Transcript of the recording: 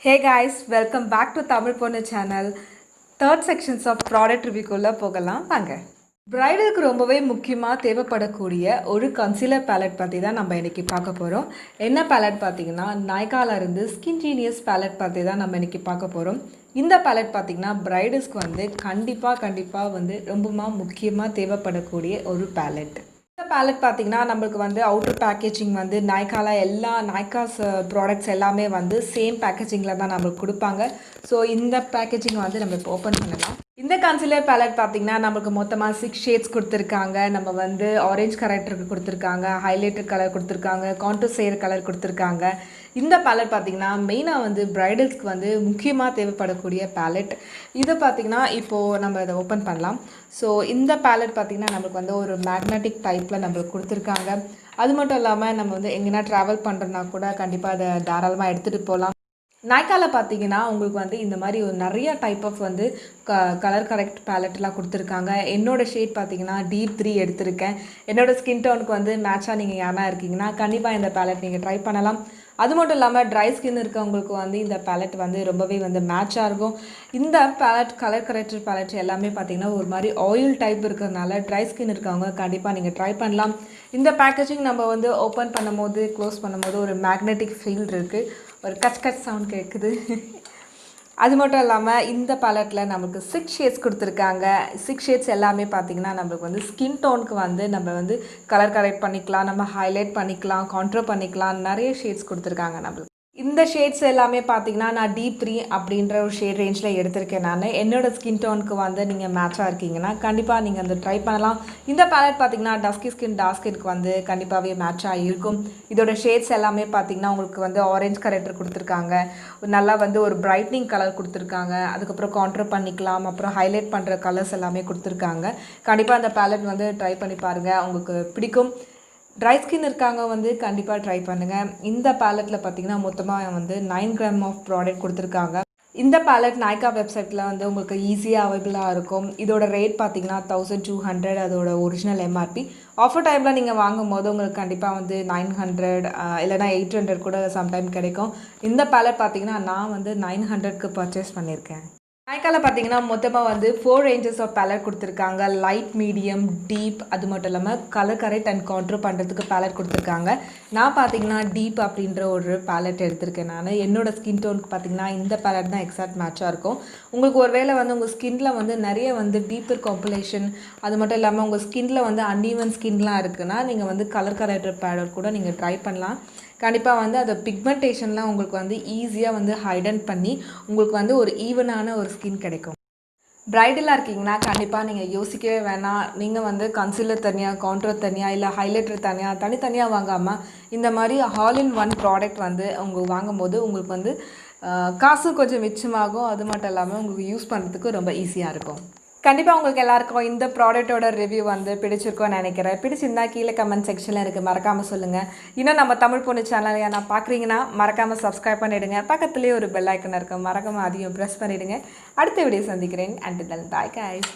Hey guys, welcome back to Tamilponnu channel. Third sections of product review குள்ள போகலாம் வாங்க. பிரைடலுக்கு ரொம்பவே முக்கியமாக தேவைப்படக்கூடிய ஒரு கன்சீலர் பேலட் பற்றி தான் நம்ம இன்றைக்கி பார்க்க போகிறோம். என்ன பேலட் பார்த்திங்கன்னா NYKAA இருந்து ஸ்கின் ஜீனியஸ் பேலட் பற்றி தான் நம்ம இன்றைக்கி பார்க்க போகிறோம். இந்த பேலட் பார்த்திங்கன்னா பிரைடல்ஸ்க்கு வந்து கண்டிப்பாக வந்து ரொம்ப முக்கியமாக தேவைப்படக்கூடிய ஒரு பேலட். இந்த பேலட் பார்த்திங்கன்னா நம்மளுக்கு வந்து அவுட்டர் பேக்கேஜிங் வந்து NYKAA எல்லா NYKAA's ப்ராடக்ட்ஸ் எல்லாமே வந்து சேம் பேக்கேஜிங்கில் தான் நம்மளுக்கு கொடுப்பாங்க. ஸோ இந்த பேக்கேஜிங் வந்து நம்ம இப்போ ஓப்பன் பண்ணலாம். இந்த கன்சீலர் பேலட் பார்த்திங்கன்னா நம்மளுக்கு மொத்தமாக 6 ஷேட்ஸ் கொடுத்துருக்காங்க. நம்ம வந்து ஆரஞ்ச் கரெக்டருக்கு கொடுத்துருக்காங்க, ஹைலைட்டர் கலர் கொடுத்துருக்காங்க, கான்டூர் சேர் கலர் கொடுத்துருக்காங்க. இந்த பேலட் பார்த்திங்கன்னா மெயினாக வந்து பிரைடல்ஸ்க்கு வந்து முக்கியமாக தேவைப்படக்கூடிய பேலட். இதை பார்த்திங்கன்னா இப்போது நம்ம இதை ஓப்பன் பண்ணலாம். ஸோ இந்த பேலட் பார்த்திங்கன்னா நம்மளுக்கு வந்து ஒரு மேக்னெட்டிக் டைப்பில் நம்மளுக்கு கொடுத்துருக்காங்க. அது மட்டும் இல்லாமல் நம்ம வந்து எங்கேனா ட்ராவல் பண்ணுறோன்னா கூட கண்டிப்பாக அதை தாராளமாக எடுத்துகிட்டு போகலாம். NYKAA பார்த்திங்கன்னா உங்களுக்கு வந்து இந்த மாதிரி ஒரு நிறைய டைப் ஆஃப் வந்து கலர் கரெக்ட் பேலட்லாம் கொடுத்துருக்காங்க. என்னோடய ஷேட் பார்த்திங்கன்னா டீப் 3 எடுத்திருக்கேன். என்னோடய ஸ்கின் டோனுக்கு வந்து மேட்சாக நீங்கள் யாரா இருக்கீங்கன்னா கண்டிப்பாக இந்த பேலட் நீங்கள் ட்ரை பண்ணலாம். அது மட்டும் இல்லாமல் ட்ரை ஸ்கின் இருக்கவங்களுக்கு வந்து இந்த பேலட் வந்து ரொம்பவே வந்து மேட்சாக இருக்கும். இந்த பேலட் கலர் கரெக்டர் பேலட் எல்லாமே பார்த்திங்கன்னா ஒரு மாதிரி ஆயில் டைப் இருக்கிறதுனால ட்ரை ஸ்கின் இருக்கவங்க கண்டிப்பாக நீங்கள் ட்ரை பண்ணலாம். இந்த பேக்கேஜிங் நம்ம வந்து ஓப்பன் பண்ணும்போது க்ளோஸ் பண்ணும்போது ஒரு மேக்னெட்டிக் ஃபீல் இருக்குது, ஒரு கச் சவுண்ட் கேட்குது. அது மட்டும் இல்லாமல் இந்த பேலட்டில் நமக்கு 6 ஷேட்ஸ் கொடுத்துருக்காங்க. 6 ஷேட்ஸ் எல்லாமே பார்த்திங்கன்னா நம்மளுக்கு வந்து ஸ்கின் டோனுக்கு வந்து நம்ம வந்து கலர் கரெக்ட் பண்ணிக்கலாம், நம்ம ஹைலைட் பண்ணிக்கலாம், கான்ட்ரோல் பண்ணிக்கலாம், நிறைய ஷேட்ஸ் கொடுத்துருக்காங்க நம்மளுக்கு. இந்த ஷேட்ஸ் எல்லாமே பார்த்திங்கன்னா நான் டீப் 3 அப்படின்ற ஒரு ஷேட் ரேஞ்சில் எடுத்திருக்கேன். நான் என்னோடய ஸ்கின் டோனுக்கு வந்து நீங்கள் மேட்சாக இருக்கீங்கன்னா கண்டிப்பாக நீங்கள் வந்து ட்ரை பண்ணலாம். இந்த பேலட் பார்த்திங்கன்னா டஸ்கி ஸ்கின் டார்க் ஸ்கின்க்கு வந்து கண்டிப்பாகவே மேட்சாக இருக்கும். இதோட ஷேட்ஸ் எல்லாமே பார்த்திங்கன்னா உங்களுக்கு வந்து ஆரஞ்ச் கரெக்டர் கொடுத்துருக்காங்க, நல்லா வந்து ஒரு பிரைட்னிங் கலர் கொடுத்துருக்காங்க, அதுக்கப்புறம் கான்ட்ரோல் பண்ணிக்கலாம், அப்புறம் ஹைலைட் பண்ணுற கலர்ஸ் எல்லாமே கொடுத்துருக்காங்க. கண்டிப்பாக அந்த பேலட் வந்து ட்ரை பண்ணி பாருங்கள், உங்களுக்கு பிடிக்கும். ட்ரை ஸ்கின் இருக்காங்க வந்து கண்டிப்பாக ட்ரை பண்ணுங்கள். இந்த பேலட்டில் பார்த்திங்கன்னா மொத்தமாக வந்து 9 கிராம் ஆஃப் ப்ராடக்ட் கொடுத்துருக்காங்க. இந்த பேலட் NYKAA வெப்சைட்டில் வந்து உங்களுக்கு ஈஸியாக அவைலபிளாக இருக்கும். இதோட ரேட் பார்த்திங்கன்னா 1200 அதோட ஒரிஜினல் MRP. ஆஃபர் டைமில் நீங்கள் வாங்கும் போது உங்களுக்கு கண்டிப்பாக வந்து 900 இல்லைனா 800 கூட சம்டைம் கிடைக்கும். இந்த பேலட் பார்த்திங்கன்னா நான் வந்து 900க்கு பர்ச்சேஸ் பண்ணியிருக்கேன். NYKAA பார்த்திங்கன்னா மொத்தமாக வந்து 4 ரேஞ்சஸ் ஆஃப் பேலட் கொடுத்துருக்காங்க. லைட், மீடியம், டீப், அது மட்டும் இல்லாமல் கலர் கரெக்ட் அண்ட் கான்ட்ரோல் பண்ணுறதுக்கு பேலட் கொடுத்துருக்காங்க. நான் பார்த்திங்கன்னா டீப் அப்படின்ற ஒரு பேலட் எடுத்திருக்கேன். நான் என்னோடய ஸ்கின் டோனுக்கு பார்த்திங்கன்னா இந்த பேலட் தான் எக்ஸாக்ட் மேட்சாக இருக்கும். உங்களுக்கு ஒரு வேளை வந்து உங்கள் ஸ்கின்னில் வந்து நிறைய வந்து டீப்பர் காம்புலேஷன், அது மட்டும் இல்லாமல் உங்கள் ஸ்கின்னில் வந்து அன்ஈவன் ஸ்கின்லாம் இருக்குன்னா நீங்கள் வந்து கலர் கரெக்டர் பேலட் கூட நீங்கள் ட்ரை பண்ணலாம். கண்டிப்பாக வந்து அதை பிக்மெண்டேஷன்லாம் உங்களுக்கு வந்து ஈஸியாக வந்து ஹைடன் பண்ணி உங்களுக்கு வந்து ஒரு ஈவனான ஒரு ஸ்கின் கிடைக்கும். பிரைடலாக இருக்கீங்கன்னா கண்டிப்பாக நீங்கள் யோசிக்கவே வேணாம். நீங்கள் வந்து கன்சீலர் தனியாக, கான்ட்ரோல் தனியாக, இல்லை ஹைலைட்டர் தனியாக தனித்தனியாக வாங்காமல் இந்த மாதிரி ஆல் இன் ஒன் ப்ராடக்ட் வந்து உங்களுக்கு வாங்கும்போது உங்களுக்கு வந்து காசும் கொஞ்சம் மிச்சமாகும். அது மட்டும் இல்லாமல் உங்களுக்கு யூஸ் பண்ணுறதுக்கு ரொம்ப ஈஸியாக இருக்கும். கண்டிப்பாக உங்களுக்கு எல்லாருக்கும் இந்த ப்ராடக்ட்டோட ரிவ்யூ வந்து பிடிச்சிருக்கோன்னு நினைக்கிறேன். பிடிச்சிருந்தா கீழே கமெண்ட் செக்ஷனில் இருக்குது, மறக்காமல் சொல்லுங்கள். இன்னும் நம்ம தமிழ்பொண்ணு சேனலை நான் பார்க்குறீங்கன்னா மறக்காமல் சப்ஸ்கிரைப் பண்ணிவிடுங்க. பக்கத்துலேயே ஒரு பெல் ஐக்கன் இருக்குது, மறக்காமல் அதையும் ப்ரெஸ் பண்ணிவிடுங்க. அடுத்த வீடியோ சந்திக்கிறேன். Until then bye guys.